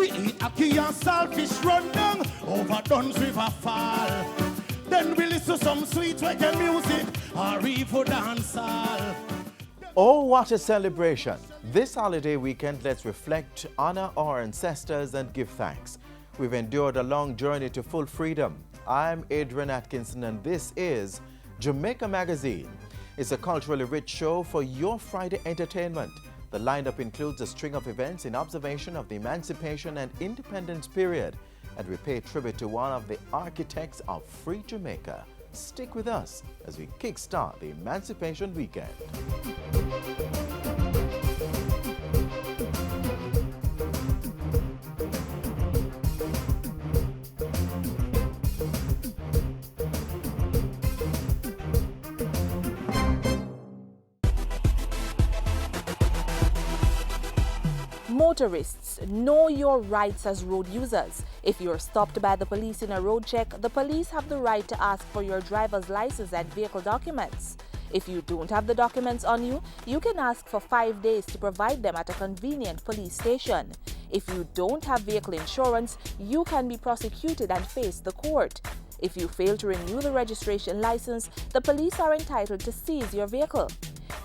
We eat ackee and saltfish run down over Duns River Fall. Then we listen to some sweet reggae music or even dancehall. Oh, what a celebration! This holiday weekend, let's reflect, honor our ancestors and give thanks. We've endured a long journey to full freedom. I'm Adrian Atkinson and this is Jamaica Magazine. It's a culturally rich show for your Friday entertainment. The lineup includes a string of events in observation of the Emancipation and Independence period, and we pay tribute to one of the architects of free Jamaica. Stick with us as we kickstart the Emancipation Weekend. Motorists, know your rights as road users. If you're stopped by the police in a road check, the police have the right to ask for your driver's license and vehicle documents. If you don't have the documents on you, you can ask for 5 days to provide them at a convenient police station. If you don't have vehicle insurance, you can be prosecuted and face the court. If you fail to renew the registration license, the police are entitled to seize your vehicle.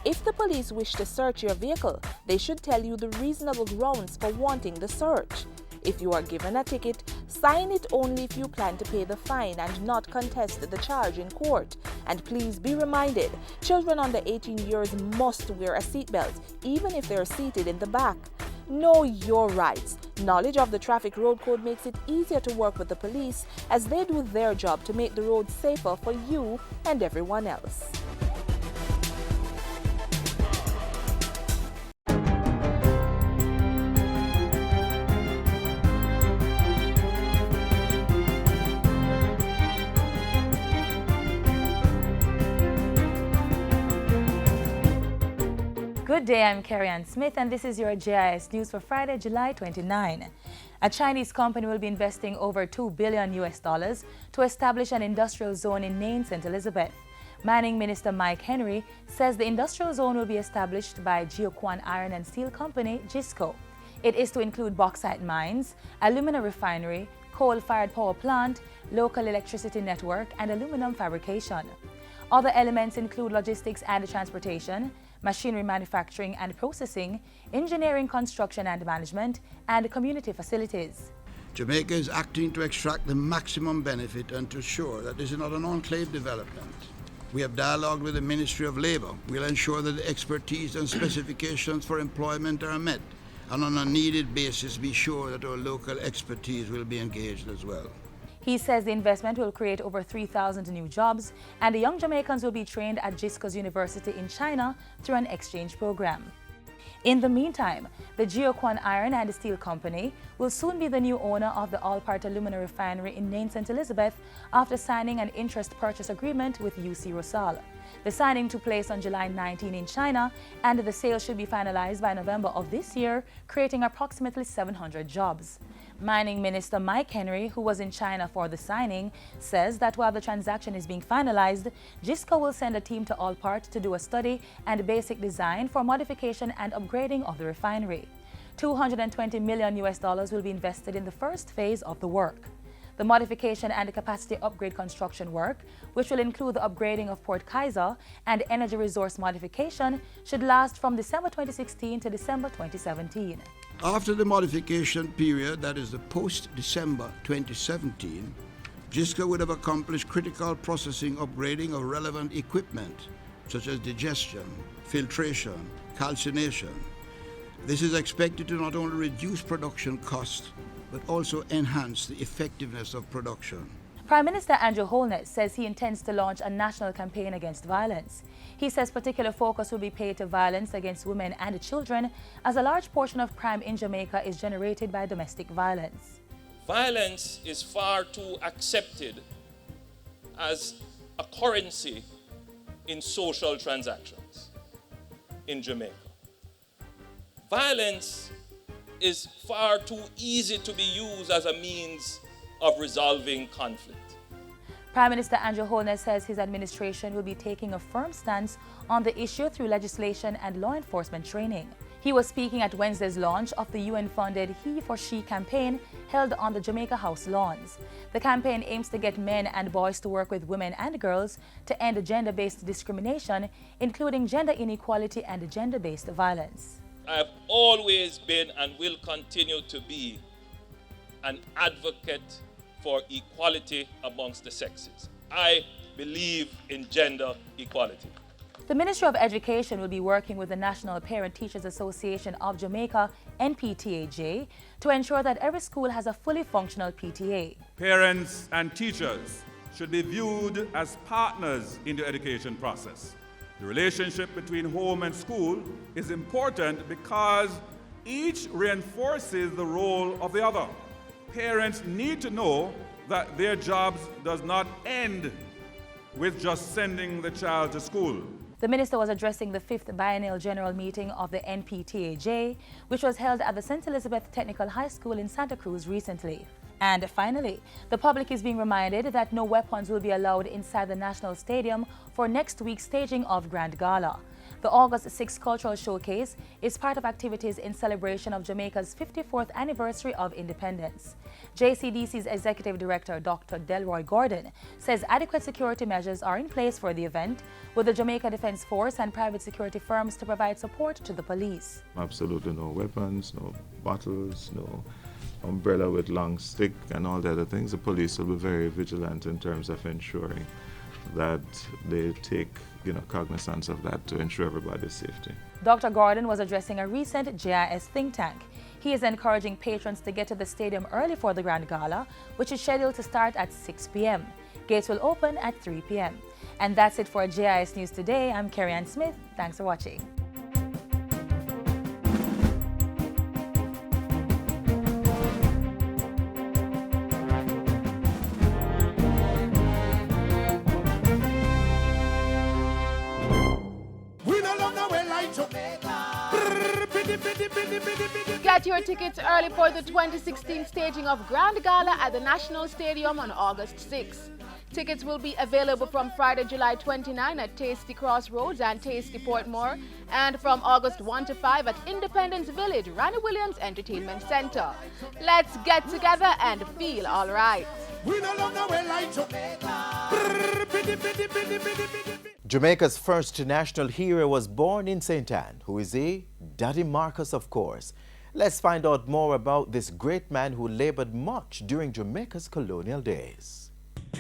If the police wish to search your vehicle, they should tell you the reasonable grounds for wanting the search. If you are given a ticket, sign it only if you plan to pay the fine and not contest the charge in court. And please be reminded, children under 18 years must wear a seatbelt, even if they are seated in the back. Know your rights. Knowledge of the traffic road code makes it easier to work with the police as they do their job to make the roads safer for you and everyone else. Good day, I'm Carrie-Ann Smith and this is your JIS News for Friday, July 29. A Chinese company will be investing over $2 billion to establish an industrial zone in Nain, St. Elizabeth. Mining Minister Mike Henry says the industrial zone will be established by Geoquan Iron and Steel Company, GISCO. It is to include bauxite mines, alumina refinery, coal-fired power plant, local electricity network, and aluminum fabrication. Other elements include logistics and transportation, machinery manufacturing and processing, engineering, construction and management, and community facilities. Jamaica is acting to extract the maximum benefit and to ensure that this is not an enclave development. We have dialogued with the Ministry of Labour. We'll ensure that the expertise and specifications for employment are met, and on a needed basis be sure that our local expertise will be engaged as well. He says the investment will create over 3,000 new jobs and the young Jamaicans will be trained at GISCO's university in China through an exchange program. In the meantime, the Geoquan Iron and Steel Company will soon be the new owner of the all-part alumina refinery in Nain, St. Elizabeth after signing an interest purchase agreement with UC Rosal. The signing took place on July 19 in China and the sale should be finalized by November of this year, creating approximately 700 jobs. Mining Minister Mike Henry, who was in China for the signing, says that while the transaction is being finalized, GISCO will send a team to Allpart to do a study and basic design for modification and upgrading of the refinery. $220 million will be invested in the first phase of the work. The modification and capacity upgrade construction work, which will include the upgrading of Port Kaiser and energy resource modification, should last from December 2016 to December 2017. After the modification period, that is the post-December 2017, GISCO would have accomplished critical processing upgrading of relevant equipment such as digestion, filtration, calcination. This is expected to not only reduce production costs, but also enhance the effectiveness of production. Prime Minister Andrew Holness says he intends to launch a national campaign against violence. He says particular focus will be paid to violence against women and children, as a large portion of crime in Jamaica is generated by domestic violence. Violence is far too accepted as a currency in social transactions in Jamaica. Violence is far too easy to be used as a means of resolving conflict. Prime Minister Andrew Holness says his administration will be taking a firm stance on the issue through legislation and law enforcement training. He was speaking at Wednesday's launch of the UN-funded He for She campaign held on the Jamaica House lawns. The campaign aims to get men and boys to work with women and girls to end gender-based discrimination, including gender inequality and gender-based violence. I have always been and will continue to be an advocate for equality amongst the sexes. I believe in gender equality. The Ministry of Education will be working with the National Parent Teachers Association of Jamaica, NPTAJ, to ensure that every school has a fully functional PTA. Parents and teachers should be viewed as partners in the education process. The relationship between home and school is important because each reinforces the role of the other. Parents need to know that their jobs does not end with just sending the child to school. The minister was addressing the 5th Biennial General Meeting of the NPTAJ, which was held at the St. Elizabeth Technical High School in Santa Cruz recently. And finally, the public is being reminded that no weapons will be allowed inside the National Stadium for next week's staging of Grand Gala. The August 6th Cultural Showcase is part of activities in celebration of Jamaica's 54th anniversary of independence. JCDC's Executive Director, Dr. Delroy Gordon, says adequate security measures are in place for the event, with the Jamaica Defense Force and private security firms to provide support to the police. Absolutely no weapons, no bottles, no umbrella with long stick and all the other things. The police will be very vigilant in terms of ensuring that they take cognizance of that to ensure everybody's safety. Dr. Gordon was addressing a recent JIS think tank. He is encouraging patrons to get to the stadium early for the Grand Gala, which is scheduled to start at 6 p.m. Gates will open at 3 p.m. And that's it for JIS News Today. I'm Carrie Ann Smith. Thanks for watching. Get your tickets early for the 2016 staging of Grand Gala at the National Stadium on August 6. Tickets will be available from Friday, July 29 at Tasty Crossroads and Tasty Portmore, and from August 1 to 5 at Independence Village, Ranny Williams Entertainment Center. Let's get together and feel all right. Jamaica's first national hero was born in St. Ann. Who is he? Daddy Marcus, of course. Let's find out more about this great man who labored much during Jamaica's colonial days. A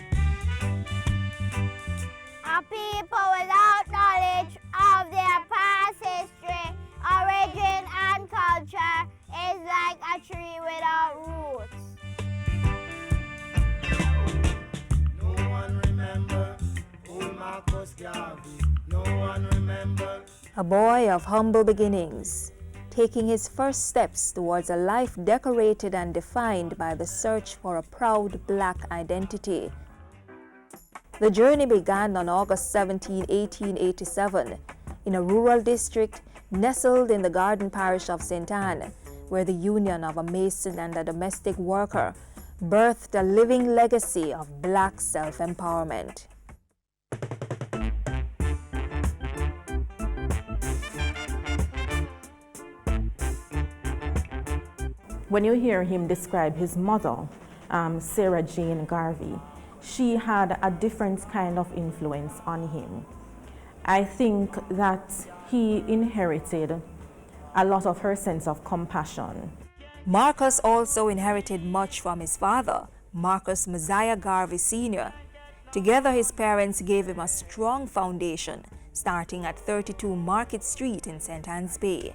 people without knowledge of their past history, origin, and culture is like a tree without roots. No one remember old Marcus Garvey. No one remember. A boy of humble beginnings, taking his first steps towards a life decorated and defined by the search for a proud black identity. The journey began on August 17, 1887, in a rural district nestled in the Garden Parish of St. Ann, where the union of a mason and a domestic worker birthed a living legacy of black self-empowerment. When you hear him describe his mother, Sarah Jane Garvey, she had a different kind of influence on him. I think that he inherited a lot of her sense of compassion. Marcus also inherited much from his father, Marcus Messiah Garvey Sr. Together, his parents gave him a strong foundation, starting at 32 Market Street in St. Ann's Bay.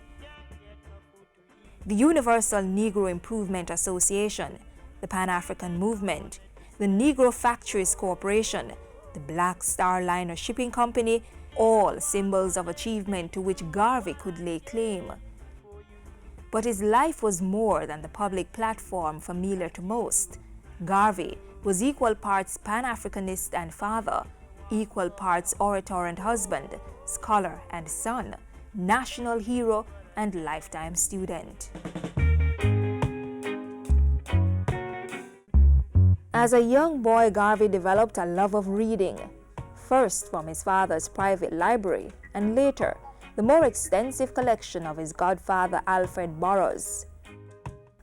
The Universal Negro Improvement Association, the Pan-African Movement, the Negro Factories Corporation, the Black Star Liner Shipping Company, all symbols of achievement to which Garvey could lay claim. But his life was more than the public platform familiar to most. Garvey was equal parts Pan-Africanist and father, equal parts orator and husband, scholar and son, national hero and lifetime student. As a young boy, Garvey developed a love of reading, first from his father's private library and later the more extensive collection of his godfather Alfred Burroughs.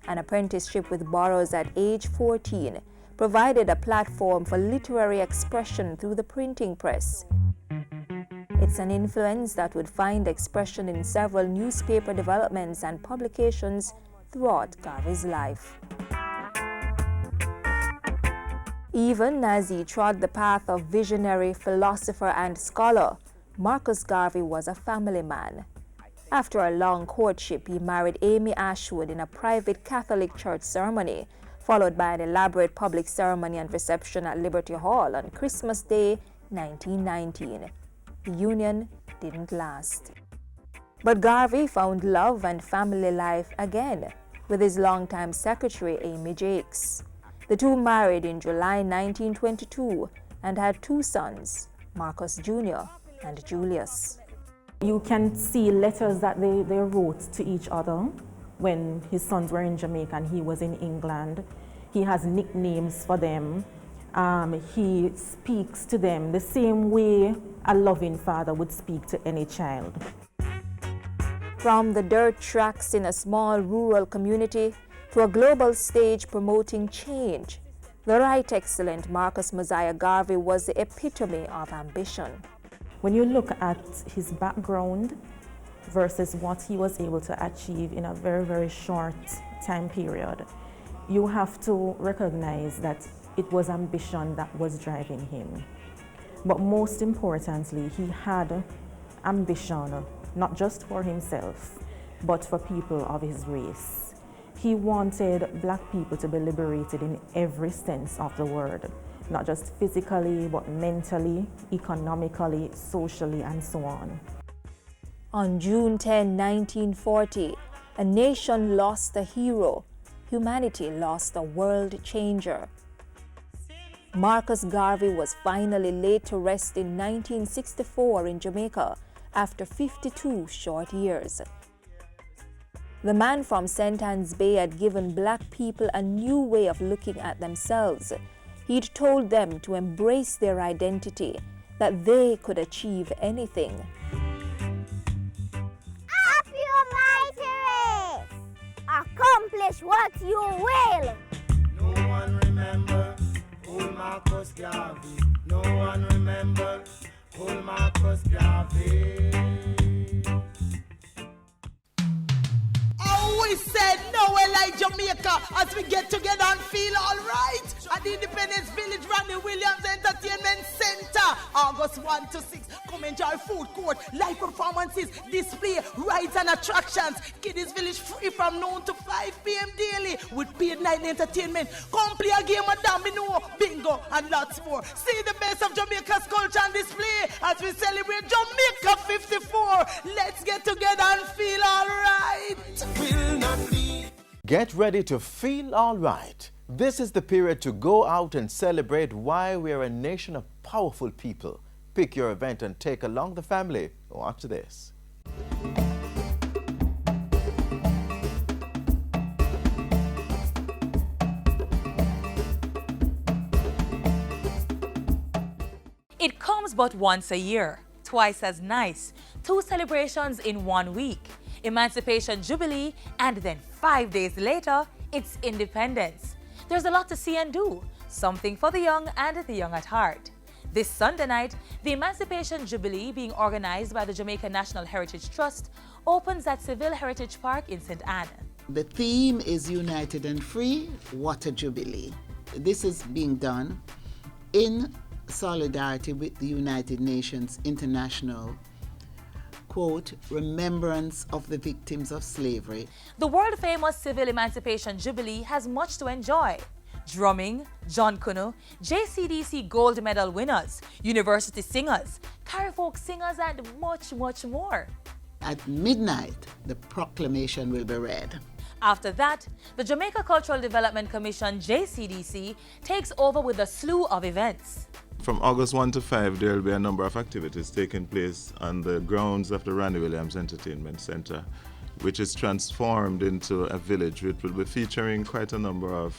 An apprenticeship with Burroughs at age 14 provided a platform for literary expression through the printing press. It's an influence that would find expression in several newspaper developments and publications throughout Garvey's life. Even as he trod the path of visionary, philosopher, and scholar, Marcus Garvey was a family man. After a long courtship, he married Amy Ashwood in a private Catholic church ceremony, followed by an elaborate public ceremony and reception at Liberty Hall on Christmas Day, 1919. The union didn't last. But Garvey found love and family life again with his longtime secretary, Amy Jakes. The two married in July 1922 and had two sons, Marcus Jr. and Julius. You can see letters that they wrote to each other when his sons were in Jamaica and he was in England. He has nicknames for them. He speaks to them the same way a loving father would speak to any child. From the dirt tracks in a small rural community to a global stage promoting change, the Right Excellent Marcus Mosiah Garvey was the epitome of ambition. When you look at his background versus what he was able to achieve in a very, very short time period, you have to recognize that it was ambition that was driving him. But most importantly, he had ambition, not just for himself, but for people of his race. He wanted black people to be liberated in every sense of the word, not just physically, but mentally, economically, socially, and so on. On June 10, 1940, a nation lost a hero. Humanity lost a world changer. Marcus Garvey was finally laid to rest in 1964 in Jamaica after 52 short years. The man from St. Anne's Bay had given black people a new way of looking at themselves. He'd told them to embrace their identity, that they could achieve anything. Up your mighty race! Accomplish what you will! No one remember old Marcus Garvey. No one remember old Marcus Garvey. We said nowhere like Jamaica as we get together and feel all right at the Independence Village Randy Williams Entertainment Center, August 1 to 6. Come enjoy food court, live performances, display, rides and attractions. Kiddies Village free from noon to 5 p.m. daily with paid night entertainment. Come play a game of domino, bingo and lots more. See the best of Jamaica's culture and display as we celebrate Jamaica 54. Let's get together and feel all right. Get ready to feel all right. This is the period to go out and celebrate why we are a nation of powerful people. Pick your event and take along the family. Watch this. It comes but once a year, twice as nice. 2 celebrations in 1 week. Emancipation Jubilee, and then 5 days later, it's Independence. There's a lot to see and do, something for the young and the young at heart. This Sunday night, the Emancipation Jubilee, being organized by the Jamaica National Heritage Trust, opens at Seville Heritage Park in St. Anne. The theme is United and Free, What a Jubilee. This is being done in solidarity with the United Nations International, quote, remembrance of the victims of slavery. The world-famous Seville Emancipation Jubilee has much to enjoy. Drumming, John Kuno, JCDC gold medal winners, university singers, carryfolk singers, and much, much more. At midnight, the proclamation will be read. After that, the Jamaica Cultural Development Commission, JCDC, takes over with a slew of events. From August 1 to 5, there will be a number of activities taking place on the grounds of the Randy Williams Entertainment Center, which is transformed into a village, which will be featuring quite a number of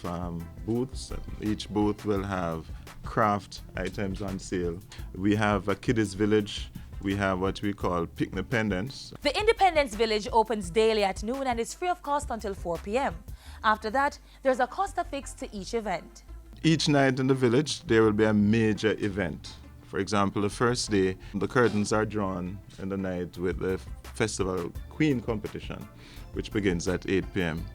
booths. Each booth will have craft items on sale. We have a kiddies village we have what we call Picnipendence. The Independence Village opens daily at noon and is free of cost until 4 p.m. After that, there's a cost affixed to each event. Each night in the village, there will be a major event. For example, the first day, the curtains are drawn in the night with the festival Queen competition, which begins at 8 p.m.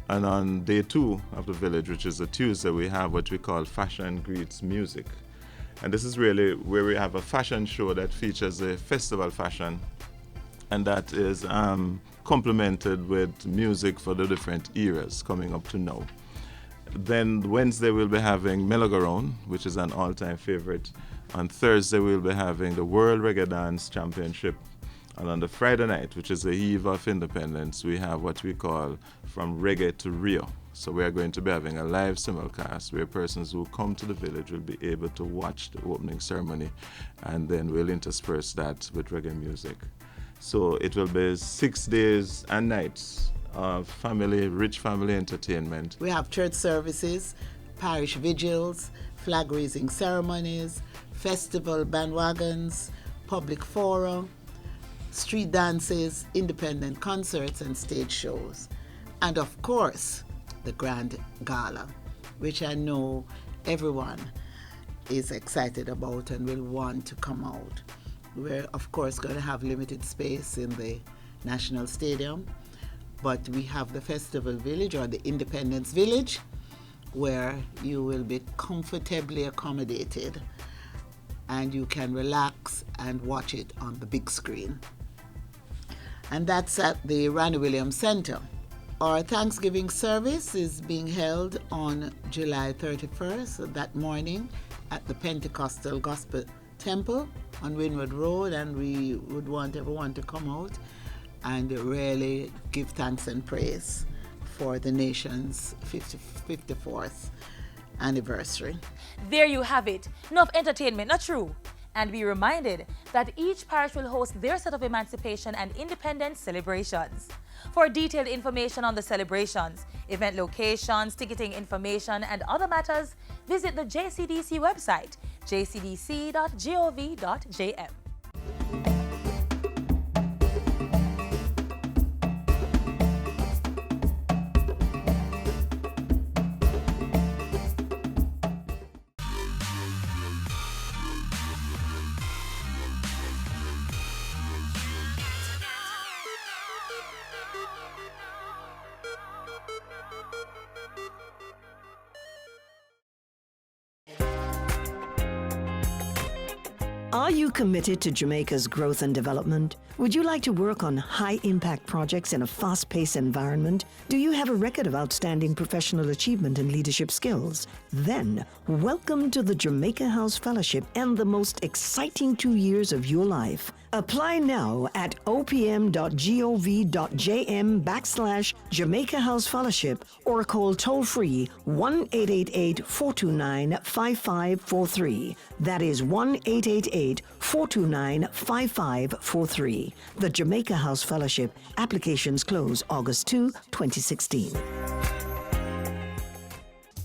And on day 2 of the village, which is a Tuesday, we have what we call Fashion Greets Music. And this is really where we have a fashion show that features a festival fashion, and that is complemented with music for the different eras coming up to now. Then Wednesday we'll be having Melogaron, which is an all-time favorite. On Thursday we'll be having the World Reggae Dance Championship. And on the Friday night, which is the Eve of Independence, we have what we call From Reggae to Rio. So we are going to be having a live simulcast where persons who come to the village will be able to watch the opening ceremony, and then we'll intersperse that with reggae music. So it will be 6 days and nights of rich family entertainment. We have church services, parish vigils, flag-raising ceremonies, festival bandwagons, public forum, street dances, independent concerts and stage shows. And of course, the Grand Gala, which I know everyone is excited about and will want to come out. We're of course going to have limited space in the National Stadium, but we have the Festival Village or the Independence Village, where you will be comfortably accommodated and you can relax and watch it on the big screen. And that's at the Randy Williams Center. Our Thanksgiving service is being held on July 31st, that morning, at the Pentecostal Gospel Temple on Windward Road, and we would want everyone to come out and really give thanks and praise for the nation's 54th anniversary. There you have it. Enough entertainment, not true? And be reminded that each parish will host their set of Emancipation and Independence celebrations. For detailed information on the celebrations, event locations, ticketing information, and other matters, visit the JCDC website, jcdc.gov.jm. Are you committed to Jamaica's growth and development? Would you like to work on high-impact projects in a fast-paced environment? Do you have a record of outstanding professional achievement and leadership skills? Then, welcome to the Jamaica House Fellowship and the most exciting 2 years of your life. Apply now at opm.gov.jm/Jamaica House Fellowship or call toll-free 1-888-429-5543. That is 1-888-429-5543. The Jamaica House Fellowship. Applications close August 2, 2016.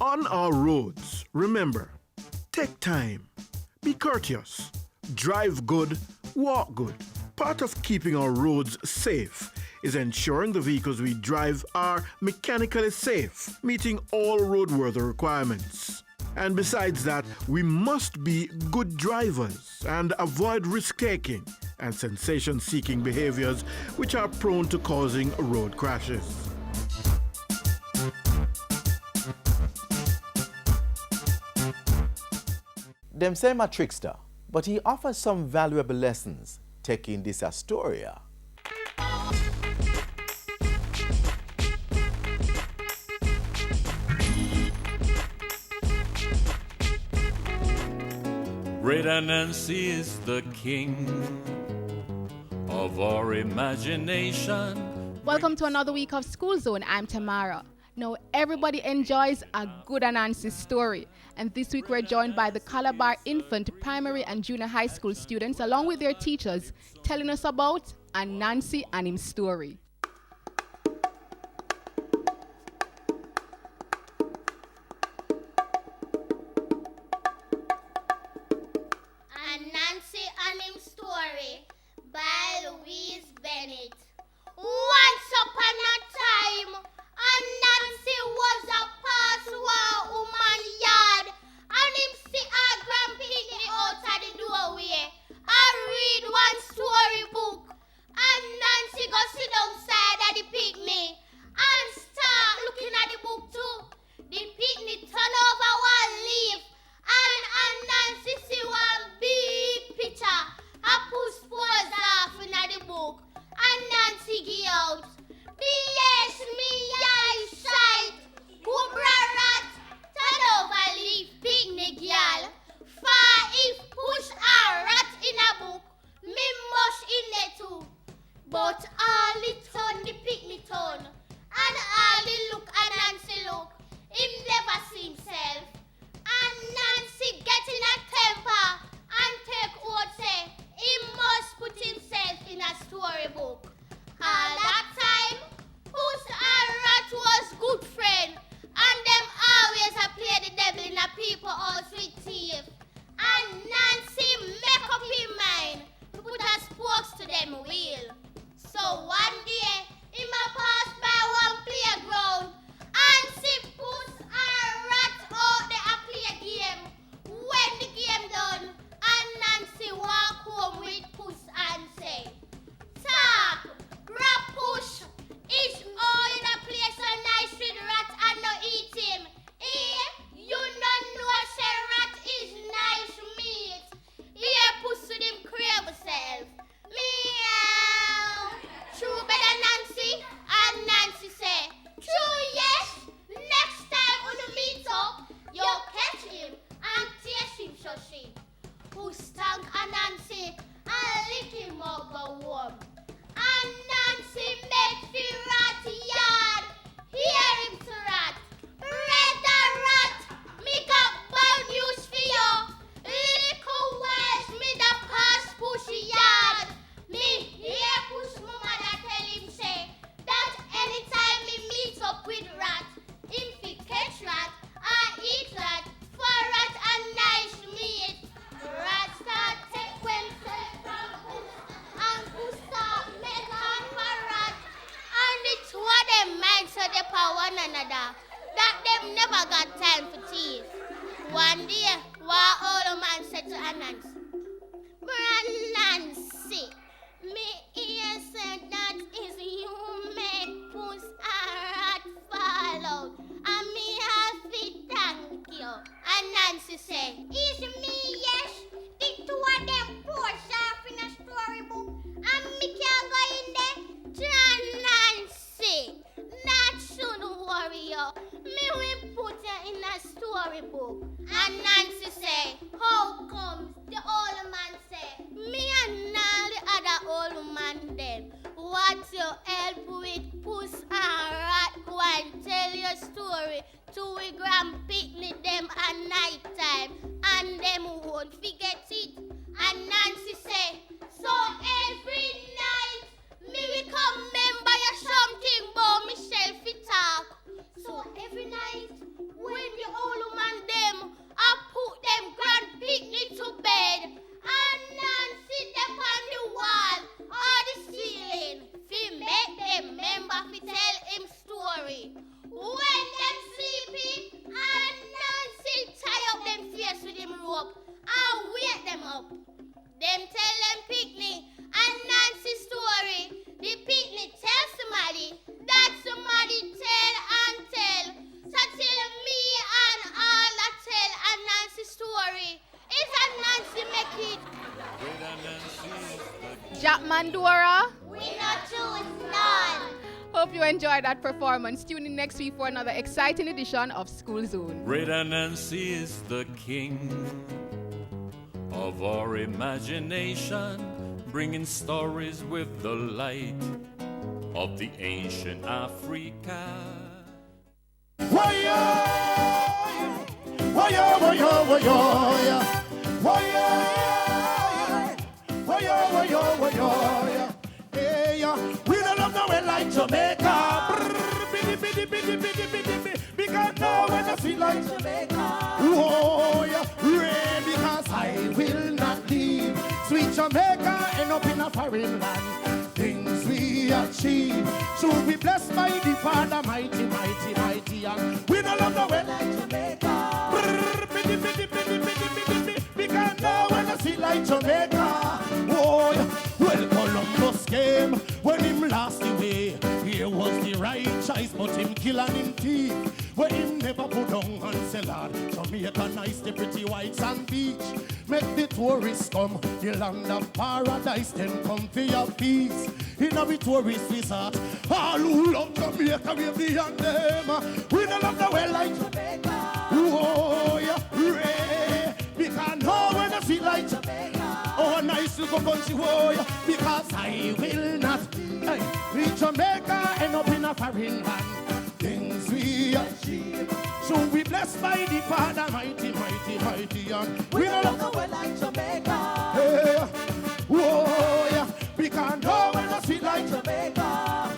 On our roads, remember, take time, be courteous, drive good, walk good. Part of keeping our roads safe is ensuring the vehicles we drive are mechanically safe, meeting all roadworthy requirements. And besides that, we must be good drivers and avoid risk-taking and sensation-seeking behaviors which are prone to causing road crashes. Them say I'm a trickster, but he offers some valuable lessons, taking this Astoria. Greater Nancy is the king of our imagination. Welcome to another week of School Zone. I'm Tamara. Now, everybody enjoys a good Anansi story. And this week we're joined by the Calabar Infant, Primary and Junior High School students, along with their teachers, telling us about Anansi and him story. Anansi and him story. that them never got time for teeth. One day, one old man said to Nancy, Nancy, me here said that is you make puss a rat fall out. And me have to thank you. And Nancy said, is me, yes, the two of them poor sharp in a storybook. And me can go in there to Nancy. That shouldn't worry you. Me will put her in a storybook. And Nancy say, how comes? The old man say, me and all the other old man them. What you help with puss and rat, go and tell your story to we grand picnic them at night time. And them won't forget it. And Nancy say, so every night me will come remember you something about Michelle fi talk. So every night when the old man them I put them grand picnic to bed and Nancy them on the wall or the ceiling fi make them remember fi tell him story. When them sleepy and Nancy tie up them face with him rope and wake them up. Them tell them picnic and Nancy story. The picnic tell somebody, that somebody tell and tell. So till me and all that tell a Nancy story. Is a Nancy make it? Jack Mandora. We not choose none. Hope you enjoyed that performance. Tune in next week for another exciting edition of School Zone. Great Nancy is the king of our imagination, bringing stories with the light of the ancient Africa. We don't love nowhere like Jamaica. Because no one I feel like Jamaica. Oh, yeah, because I will not leave. Sweet Jamaica end up in a foreign land. Things we achieve should be blessed by the Father, mighty, mighty, mighty. And we don't love nowhere like Jamaica. Because no one I feel like Jamaica. Oh, yeah. Well, Columbus came when him lost the way. Here was the right choice, but him kill and him thief. When him never put down and say, Lord, Jamaica nice, the pretty white sand beach. Make the tourists come, the land of paradise, then come for your peace. In a tourist resort, all who love Jamaica, we beyond them. We don't love the well like Jamaica. Oh, yeah, Ray. Because no one I feel like Jamaica. Oh, nice little country, oh, yeah. Because I will not reach Jamaica, end up in a foreign land. Things we achieve should be blessed by the Father, mighty, mighty, mighty. And we don't love the well like Jamaica. Hey, oh, yeah. Because no one I feel like Jamaica.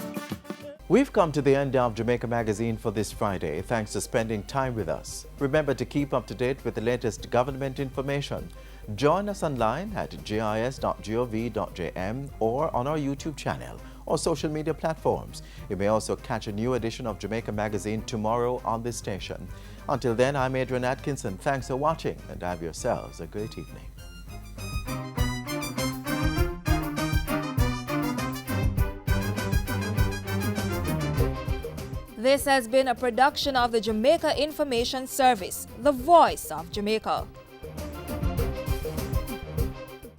We've come to the end of Jamaica Magazine for this Friday. Thanks for spending time with us. Remember to keep up to date with the latest government information. Join us online at gis.gov.jm or on our YouTube channel or social media platforms. You may also catch a new edition of Jamaica Magazine tomorrow on this station. Until then, I'm Adrian Atkinson. Thanks for watching and have yourselves a great evening. This has been a production of the Jamaica Information Service, the voice of Jamaica.